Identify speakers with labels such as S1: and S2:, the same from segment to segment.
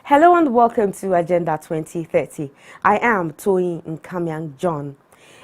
S1: Hello and welcome to Agenda 2030. I am Toyin Nkamyang John.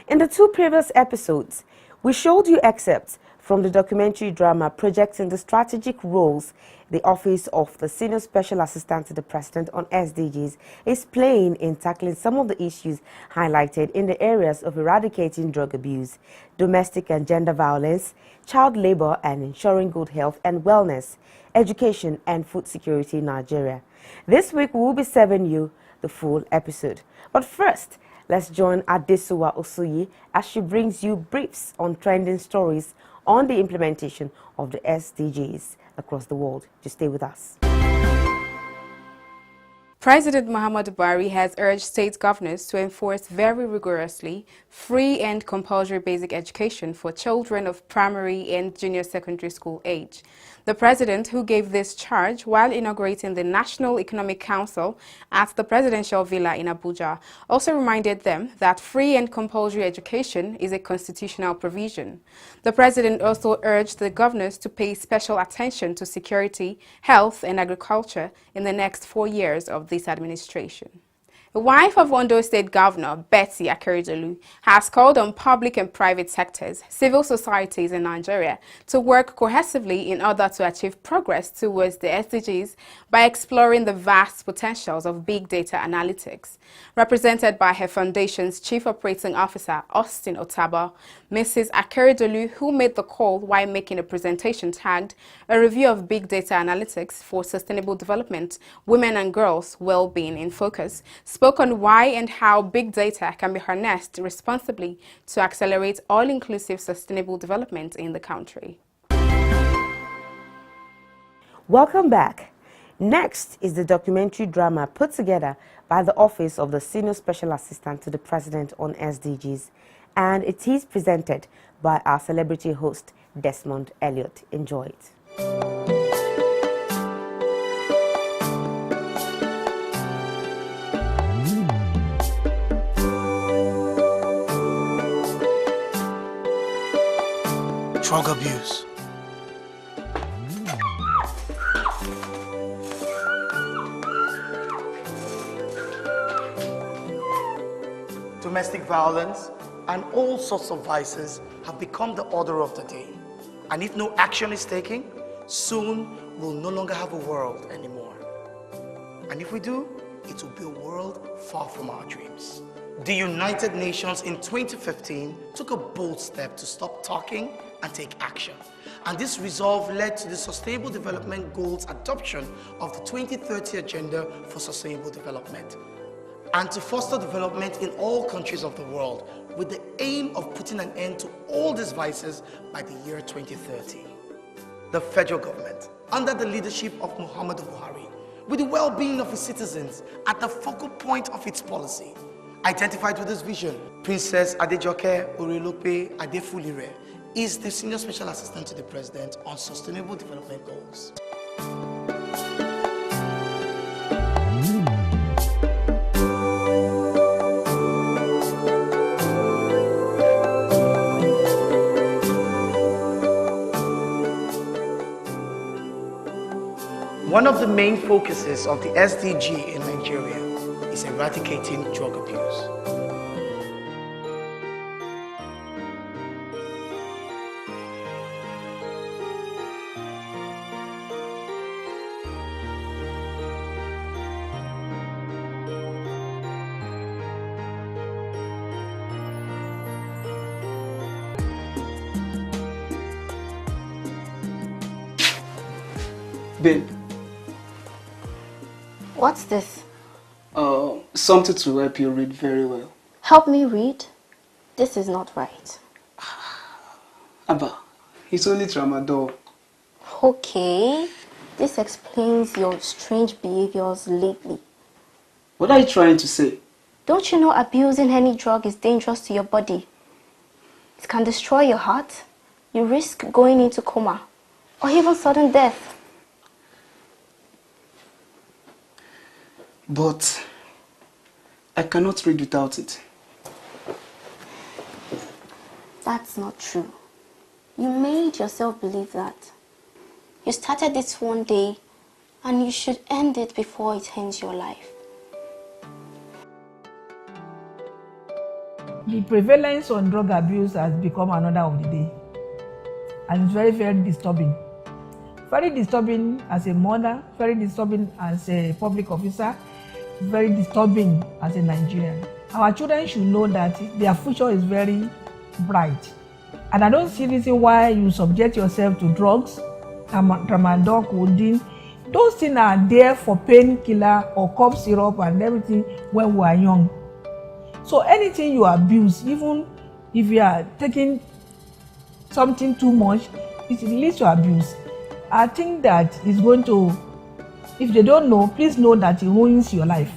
S1: In the two previous episodes, we showed you excerpts from the documentary drama projecting the strategic roles the Office of the Senior Special Assistant to the President on SDGs is playing in tackling some of the issues highlighted in the areas of eradicating drug abuse, domestic and gender violence, child labor and ensuring good health and wellness, education and food security in Nigeria. This week, we will be serving you the full episode. But first, let's join Adesuwa Osuyi as she brings you briefs on trending stories on the implementation of the SDGs across the world. Just stay with us.
S2: President Muhammadu Buhari has urged state governors to enforce very rigorously free and compulsory basic education for children of primary and junior secondary school age. The president, who gave this charge while inaugurating the National Economic Council at the Presidential Villa in Abuja, also reminded them that free and compulsory education is a constitutional provision. The president also urged the governors to pay special attention to security, health, and agriculture in the next 4 years of this administration. The wife of Ondo State Governor Betty Akeredolu has called on public and private sectors, civil societies in Nigeria to work cohesively in order to achieve progress towards the SDGs by exploring the vast potentials of big data analytics. Represented by her foundation's Chief Operating Officer, Austin Otabo, Mrs. Akeredolu, who made the call while making a presentation tagged "A Review of Big Data Analytics for Sustainable Development, Women and Girls' Well-Being in Focus," spoke on why and how big data can be harnessed responsibly to accelerate all-inclusive sustainable development in the country.
S1: Welcome back. Next is the documentary drama put together by the Office of the Senior Special Assistant to the President on SDGs, and it is presented by our celebrity host, Desmond Elliott. Enjoy it.
S3: Drug abuse. Domestic violence and all sorts of vices have become the order of the day. And if no action is taken, soon we'll no longer have a world anymore. And if we do, it will be a world far from our dreams. The United Nations in 2015 took a bold step to stop talking and take action. And this resolve led to the Sustainable Development Goals adoption of the 2030 Agenda for Sustainable Development, and to foster development in all countries of the world with the aim of putting an end to all these vices by the year 2030. The federal government, under the leadership of Muhammadu Buhari, with the well-being of its citizens at the focal point of its policy, identified with this vision, Princess Adejoke Orelope Adefulire is the Senior Special Assistant to the President on Sustainable Development Goals. One of the main focuses of the SDG in Nigeria is eradicating drug abuse.
S4: Babe.
S5: What's this?
S4: Something to help you read very well.
S5: Help me read? This is not right.
S4: Abba, it's only tramadol.
S5: Okay, this explains your strange behaviors lately.
S4: What are you trying to say?
S5: Don't you know abusing any drug is dangerous to your body? It can destroy your heart. You risk going into coma or even sudden death.
S4: But I cannot read without it.
S5: That's not true. You made yourself believe that. You started this one day And you should end it before it ends your life.
S6: The prevalence on drug abuse has become another of the day, and it's very, very disturbing. Very disturbing as a mother, very disturbing as a public officer, very disturbing as a Nigerian. Our children should know that their future is very bright. And I don't see reason why you subject yourself to drugs, tramadol, codeine. Those things are there for painkiller or cough syrup and everything when we are young. So anything you abuse, even if you are taking something too much, it leads to abuse. I think that is going to, if they don't know, please know that it ruins your life.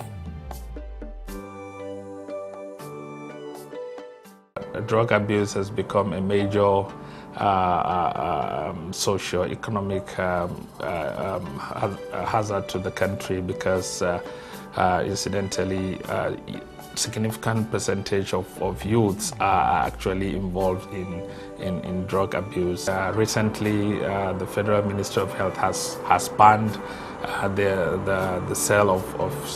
S7: Drug abuse has become a major socio-economic hazard to the country because incidentally significant percentage of youths are actually involved in drug abuse. Recently, the Federal Ministry of Health has banned the sale of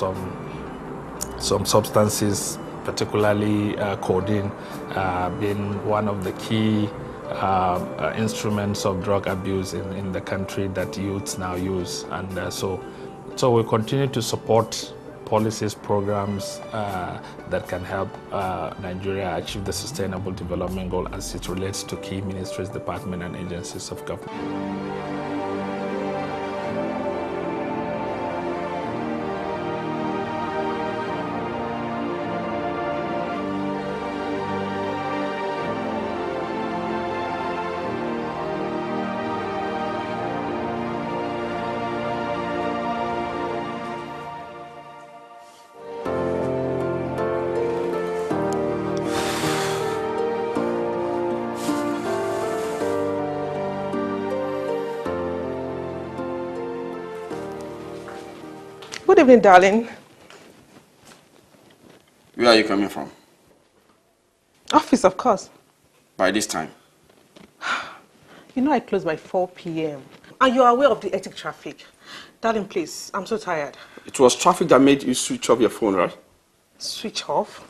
S7: some substances, particularly codeine, being one of the key instruments of drug abuse in the country that youths now use. And so we continue to support policies, programs that can help Nigeria achieve the Sustainable Development Goal as it relates to key ministries, departments, and agencies of government.
S8: Good evening, darling.
S9: Where are you coming from?
S8: Office, of course.
S9: By this time?
S8: You know I close by 4 p.m. And you're aware of the hectic traffic. Darling, please, I'm so tired.
S9: It was traffic that made you switch off your phone, right?
S8: Switch off?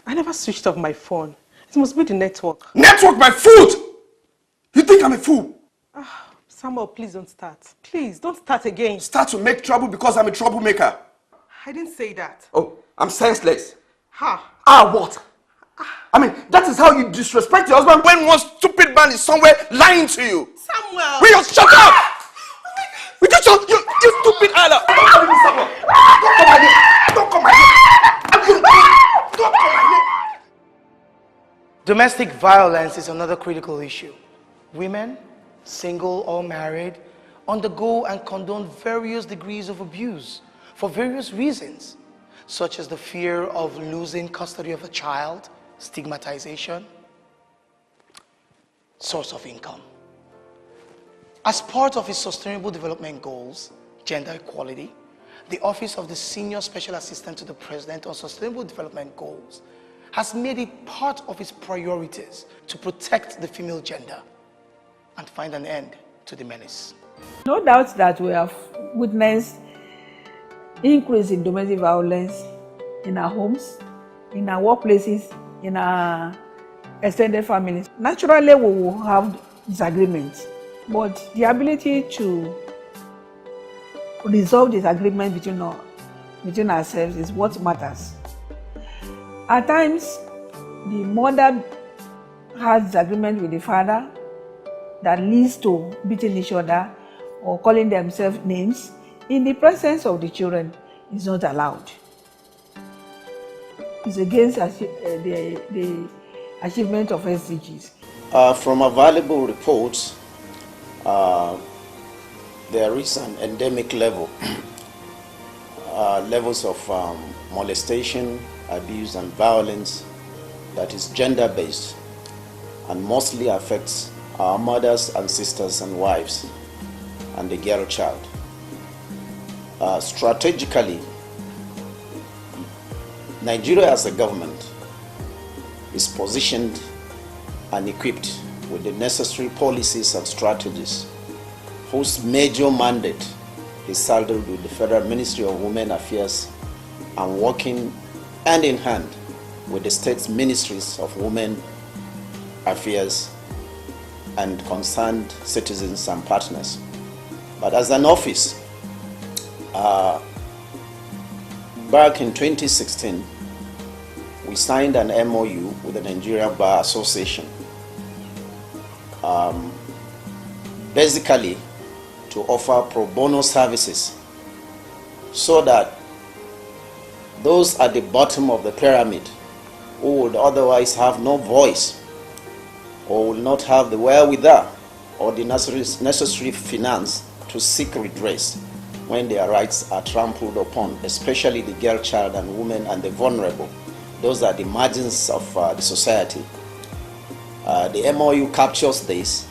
S8: I never switched off my phone. It must be the network.
S9: Network my foot! You think I'm a fool?
S8: Samuel, please don't start. Please, don't start again.
S9: Start to make trouble because I'm a troublemaker.
S8: I didn't say that.
S9: Oh, I'm senseless.
S8: Ha!
S9: What? I mean, that is how you disrespect your husband when one stupid man is somewhere lying to you.
S8: Samuel!
S9: Will you shut up? Will you shut you stupid Anna? Don't come my near. Don't come my near. Don't come my near.
S3: Domestic violence is another critical issue. Women, single or married, undergo and condone various degrees of abuse for various reasons, such as the fear of losing custody of a child, stigmatization, source of income. As part of its Sustainable Development Goals, gender equality, the Office of the Senior Special Assistant to the President on Sustainable Development Goals has made it part of its priorities to protect the female gender and find an end to the menace.
S6: No doubt that we have witnessed increase in domestic violence in our homes, in our workplaces, in our extended families. Naturally, we will have disagreements, but the ability to resolve disagreement between ourselves is what matters. At times, the mother has disagreement with the father that leads to beating each other or calling themselves names in the presence of the children is not allowed. It's against the achievement of SDGs.
S10: From available reports, there is an endemic level, levels of molestation, abuse and violence that is gender-based and mostly affects our mothers and sisters and wives and the girl child. Strategically, Nigeria as a government is positioned and equipped with the necessary policies and strategies, whose major mandate is saddled with the Federal Ministry of Women Affairs and working hand in hand with the state's ministries of Women Affairs and concerned citizens and partners. But as an office, back in 2016, we signed an MOU with the Nigerian Bar Association, basically to offer pro bono services so that those at the bottom of the pyramid who would otherwise have no voice or will not have the wherewithal or the necessary finance to seek redress when their rights are trampled upon, especially the girl child and women and the vulnerable. Those are the margins of the society. The MOU captures this,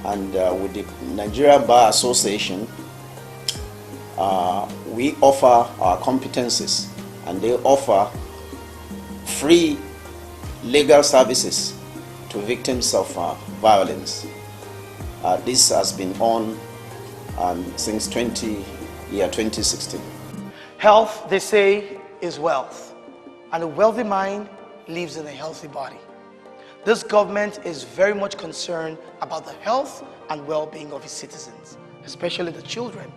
S10: and with the Nigerian Bar Association, we offer our competencies, and they offer free legal services to victims of violence. This has been on since 2016.
S3: Health, they say, is wealth, and a wealthy mind lives in a healthy body. This government is very much concerned about the health and well-being of its citizens, especially the children.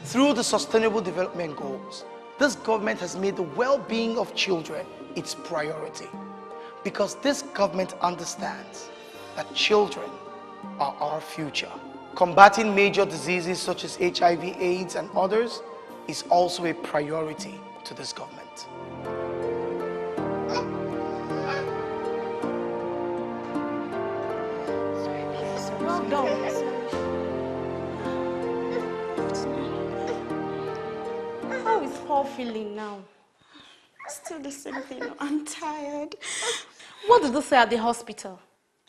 S3: Through the Sustainable Development Goals, this government has made the well-being of children its priority, because this government understands that children are our future. Combating major diseases such as HIV, AIDS, and others is also a priority to this government.
S5: Well done.
S11: How is Paul feeling now?
S12: Still the same thing. I'm tired.
S11: What did they say at the hospital?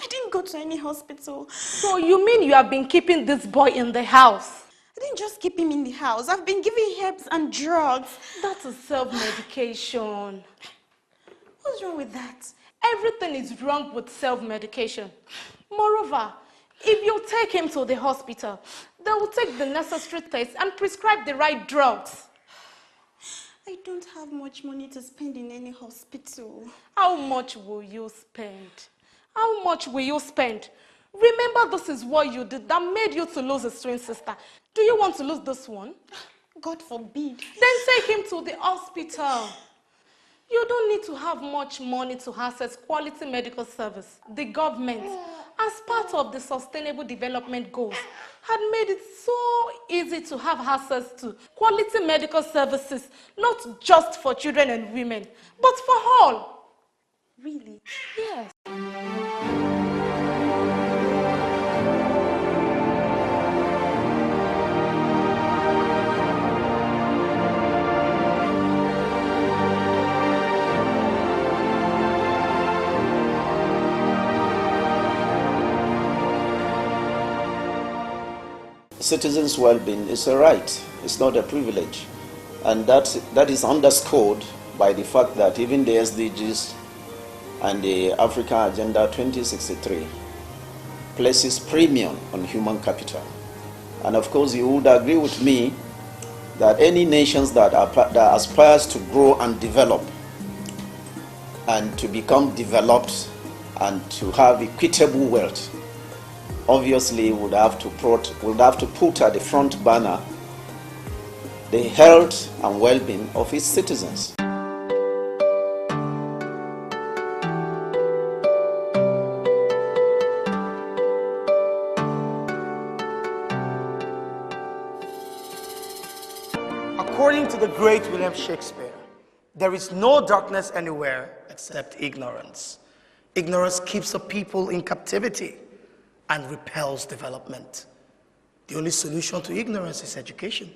S12: I didn't go to any hospital.
S11: So you mean you have been keeping this boy in the house?
S12: I didn't just keep him in the house. I've been giving herbs and drugs.
S11: That is self-medication.
S12: What's wrong with that?
S11: Everything is wrong with self-medication. Moreover, if you take him to the hospital, they will take the necessary tests and prescribe the right drugs.
S12: I don't have much money to spend in any hospital.
S11: How much will you spend? How much will you spend? Remember, this is what you did that made you to lose a twin sister. Do you want to lose this one?
S12: God forbid.
S11: Then take him to the hospital. You don't need to have much money to access quality medical service. The government, as part of the Sustainable Development Goals, had made it so easy to have access to quality medical services, not just for children and women, but for all.
S12: Really?
S11: Yes.
S10: Citizens' well-being is a right, it's not a privilege. And that is underscored by the fact that even the SDGs and the African Agenda 2063 places premium on human capital. And of course, you would agree with me that any nations that aspires to grow and develop and to become developed and to have equitable wealth obviously would have to put at the front burner the health and well-being of its citizens.
S3: According to the great William Shakespeare, there is no darkness anywhere except ignorance. Ignorance keeps a people in captivity and repels development. The only solution to ignorance is education.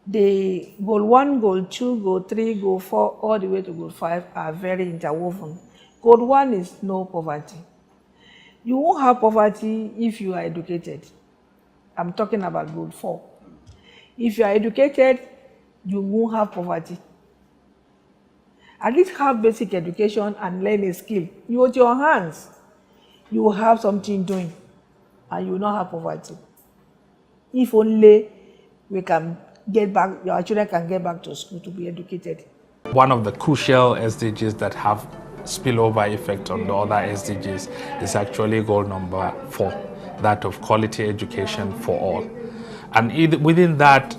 S6: The goal 1, goal 2, goal 3, goal 4, all the way to goal 5 are very interwoven. Goal 1 is no poverty. You won't have poverty if you are educated. I'm talking about Rule 4. If you are educated, you won't have poverty. At least have basic education and learn a skill. You with your hands, you will have something doing, and you will not have poverty. If only we can get back, your children can get back to school to be educated.
S7: One of the crucial SDGs that have spillover effect on the other SDGs is actually goal number 4, that of quality education for all. And within that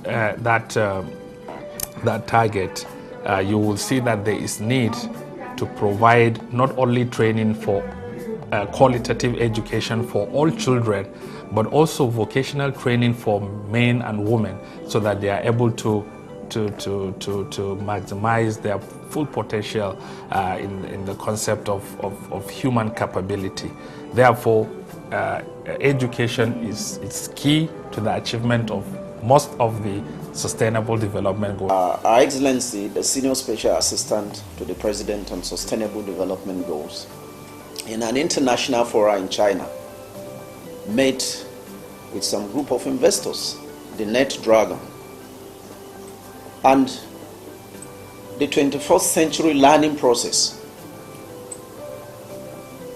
S7: target, you will see that there is need to provide not only training for qualitative education for all children, but also vocational training for men and women, so that they are able to maximize their full potential in the concept of human capability. Therefore, education is key to the achievement of most of the Sustainable Development Goals.
S10: Our Excellency, the Senior Special Assistant to the President on Sustainable Development Goals, in an international forum in China, met with some group of investors, the Net Dragon, and the 21st century learning process.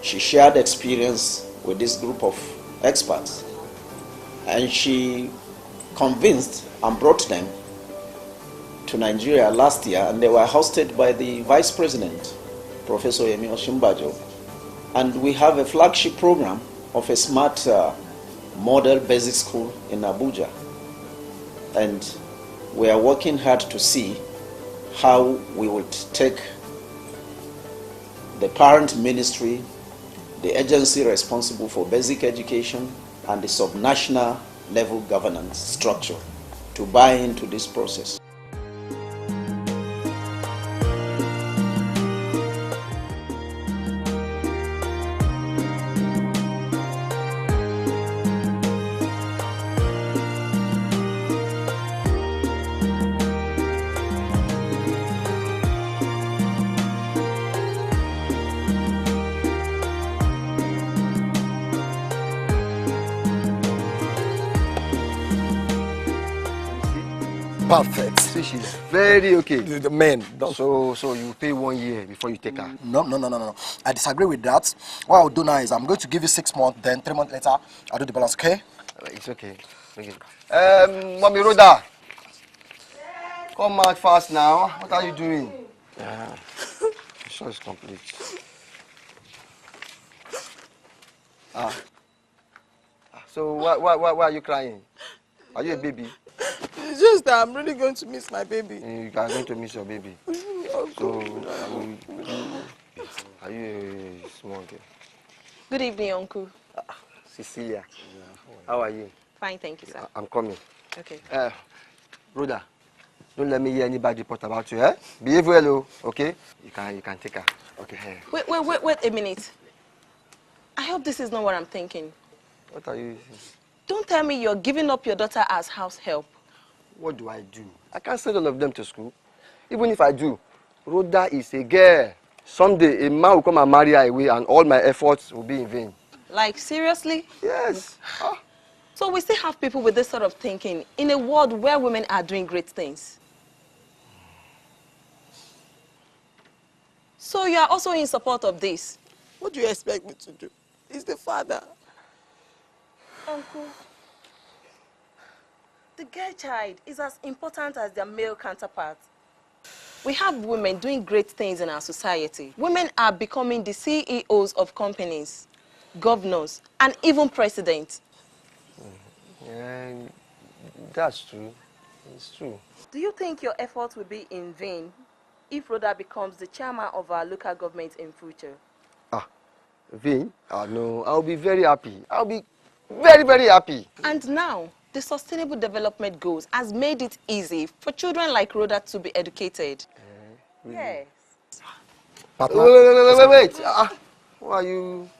S10: She shared experience with this group of experts, and she convinced and brought them to Nigeria last year, and they were hosted by the Vice President, Professor Yemi Osinbajo. And we have a flagship program of a smart model basic school in Abuja. And we are working hard to see how we would take the parent ministry, the agency responsible for basic education, and the subnational level governance structure to buy into this process.
S9: Perfect.
S13: So she's very okay.
S9: The men.
S13: So you pay 1 year before you take her.
S9: No. I disagree with that. What I'll do now is I'm going to give you 6 months, then 3 months later, I'll do the balance, okay?
S13: It's okay. Mommy Rhoda. Come out fast now. What are you doing? The show is complete. So why are you crying? Are you a baby?
S14: It's just that I'm really going to miss my baby.
S13: You are going to miss your baby. So, are you a small girl?
S14: Good evening, Uncle.
S13: Cecilia, how are you?
S14: Fine, thank you, sir.
S13: I'm coming.
S14: Okay.
S13: Rhoda, don't let me hear anybody report about you, eh? Behave well, okay? You can take her. Okay.
S14: Wait a minute. I hope this is not what I'm thinking.
S13: What are you?
S14: Don't tell me you're giving up your daughter as house help.
S13: What do I do? I can't send all of them to school. Even if I do, Rhoda is a girl. Someday a man will come and marry her away, and all my efforts will be in vain.
S14: Like, seriously?
S13: Yes.
S14: So we still have people with this sort of thinking in a world where women are doing great things. So you are also in support of this?
S15: What do you expect me to do? He's the father.
S14: Uncle, the girl child is as important as their male counterpart. We have women doing great things in our society. Women are becoming the CEOs of companies, governors, and even presidents.
S13: Yeah, that's true. It's true.
S14: Do you think your efforts will be in vain if Rhoda becomes the chairman of our local government in future?
S13: Vain? No, I'll be very happy. I'll be very, very happy.
S14: And now, the Sustainable Development Goals has made it easy for children like Rhoda to be educated.
S13: Really?
S14: Yes.
S13: Papa. Wait. Who are you?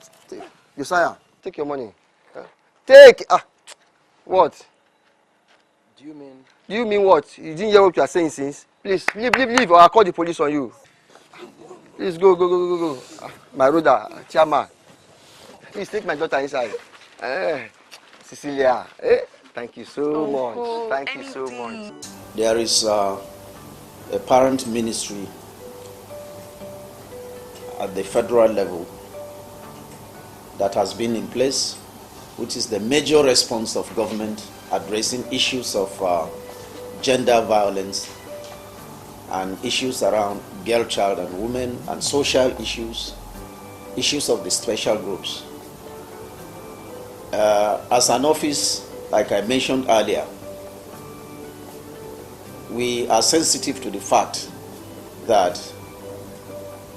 S13: Josiah, take your money. Take. What?
S9: Do you mean?
S13: Do you mean what? You didn't hear what you are saying since? Please, leave, or I'll call the police on you. Please, go. My Rhoda, chairman. Please take my daughter inside. Cecilia, Thank you so much. Thank you so much.
S10: There is a parent ministry at the federal level that has been in place, which is the major response of government addressing issues of gender violence and issues around girl, child, and women, and social issues, issues of the special groups. As an office, like I mentioned earlier, we are sensitive to the fact that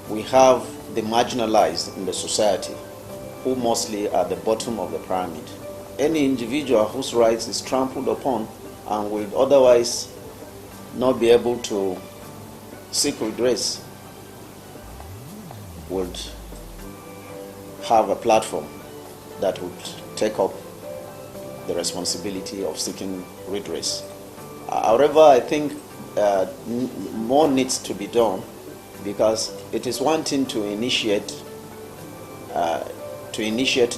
S10: we have the marginalized in the society who mostly are the bottom of the pyramid. Any individual whose rights is trampled upon and will otherwise not be able to seek redress would have a platform that would take up the responsibility of seeking redress. However, I think more needs to be done, because it is one thing to initiate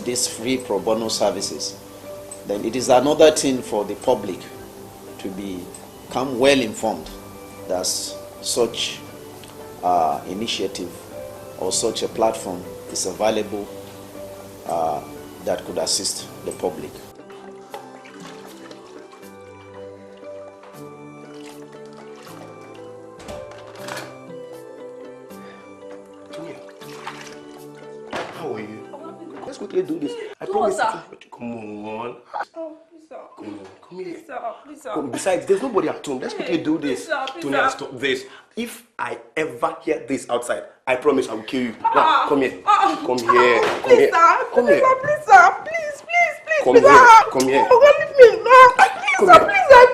S10: these free pro bono services. Then it is another thing for the public to become well informed that such initiative or such a platform is available that could assist the public.
S9: How are you? Let's quickly do this. I promise. Come on.
S16: Oh, please stop.
S9: Come on, come here.
S16: Please stop. Please stop.
S9: Come. Besides, there's nobody at home. Let's quickly do this.
S16: Please
S9: Tonya, stop this. If I ever hear this outside, I promise I will kill you. Now, come here. Come here. Come here. Come here.
S16: Please stop. Please, please, please.
S9: Come here. Come here.
S16: Oh, God, leave me. No. Please stop. Please stop.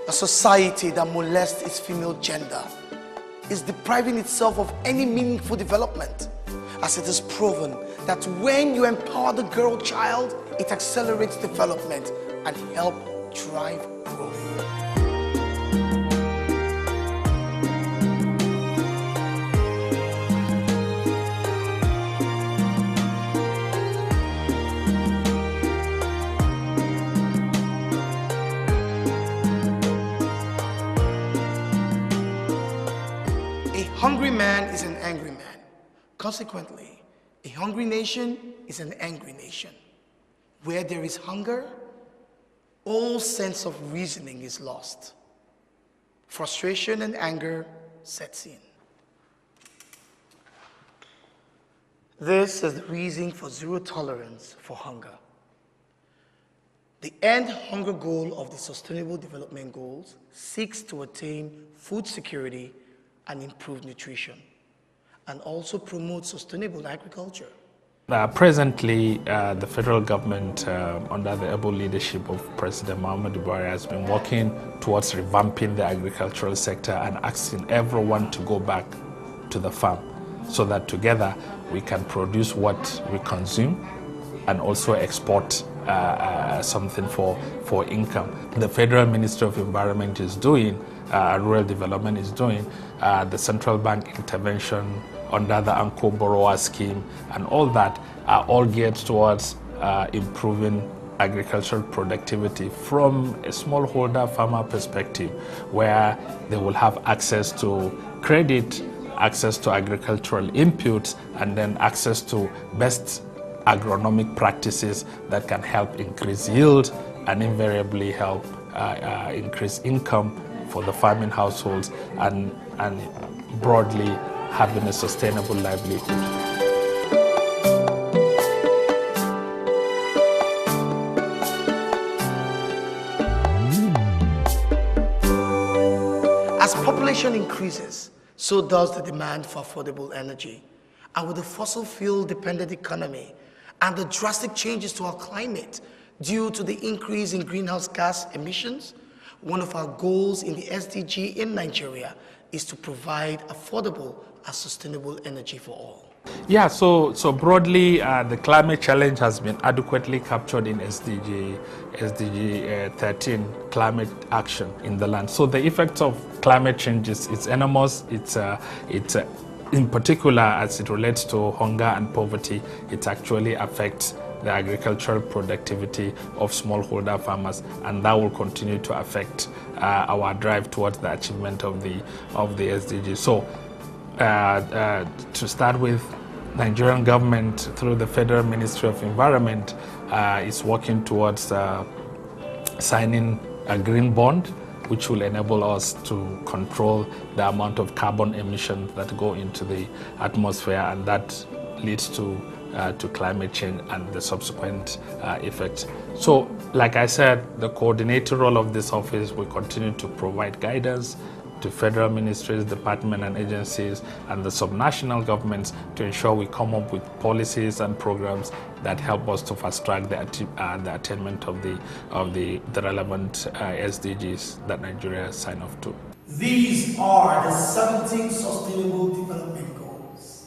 S3: A society that molests its female gender is depriving itself of any meaningful development, as it is proven that when you empower the girl child, it accelerates development and help drive growth. A hungry man is an angry man. Consequently, a hungry nation is an angry nation. Where there is hunger, all sense of reasoning is lost. Frustration and anger sets in. This is the reason for zero tolerance for hunger. The end hunger goal of the Sustainable Development Goals seeks to attain food security and improved nutrition, and also promote sustainable agriculture.
S7: Presently, the federal government, under the able leadership of President Muhammadu Buhari, has been working towards revamping the agricultural sector and asking everyone to go back to the farm so that together we can produce what we consume and also export something for income. The Federal Ministry of Environment is doing, Rural Development is doing, the central bank intervention under the Anchor Borrower Scheme, and all that are all geared towards improving agricultural productivity from a smallholder farmer perspective, where they will have access to credit, access to agricultural inputs, and then access to best agronomic practices that can help increase yield and invariably help increase income for the farming households and broadly having a sustainable livelihood.
S3: As population increases, so does the demand for affordable energy. And with the fossil fuel dependent economy and the drastic changes to our climate due to the increase in greenhouse gas emissions, one of our goals in the SDG in Nigeria is to provide affordable and sustainable energy for all.
S7: Yeah, so broadly, the climate challenge has been adequately captured in SDG 13, climate action in the land. So the effects of climate change is enormous. It's in particular, as it relates to hunger and poverty, it actually affects the agricultural productivity of smallholder farmers, and that will continue to affect our drive towards the achievement of the SDGs. So, to start with, Nigerian government through the Federal Ministry of Environment is working towards signing a green bond, which will enable us to control the amount of carbon emissions that go into the atmosphere, and that leads to climate change and the subsequent effects. So, like I said, the coordinator role of this office will continue to provide guidance to federal ministries, departments and agencies, and the subnational governments to ensure we come up with policies and programs that help us to fast track the attainment of the relevant SDGs that Nigeria has signed up to.
S3: These are the 17 Sustainable Development Goals.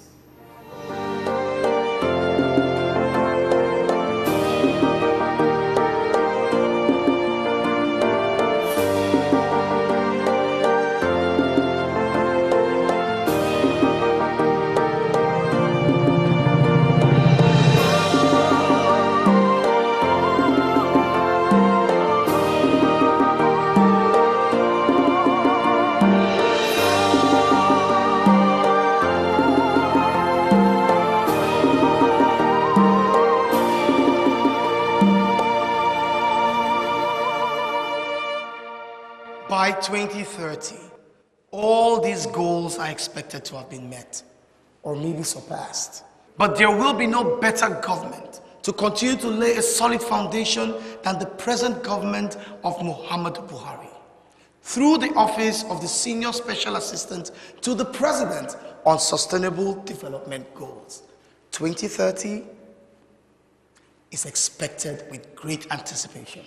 S3: By 2030, all these goals are expected to have been met or maybe surpassed. But there will be no better government to continue to lay a solid foundation than the present government of Muhammadu Buhari. Through the office of the Senior Special Assistant to the President on Sustainable Development Goals. 2030 is expected with great anticipation.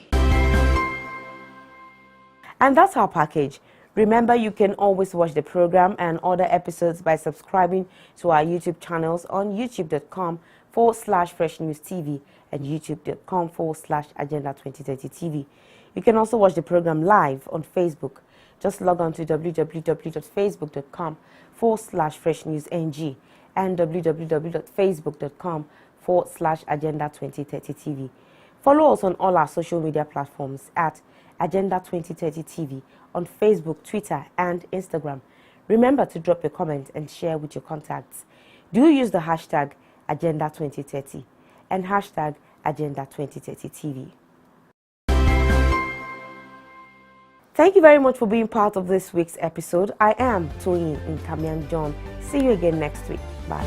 S1: And that's our package. Remember, you can always watch the program and other episodes by subscribing to our YouTube channels on youtube.com/Fresh News TV and youtube.com/Agenda 2030 TV. You can also watch the program live on Facebook. Just log on to www.facebook.com/Fresh News NG and www.facebook.com/Agenda 2030 TV. Follow us on all our social media platforms at Agenda 2030 TV on Facebook, Twitter, and Instagram. Remember to drop a comment and share with your contacts. Do use the hashtag Agenda 2030 and hashtag Agenda 2030 TV. Thank you very much for being part of this week's episode. I am Toyin Nkamiang John. See you again next week. Bye.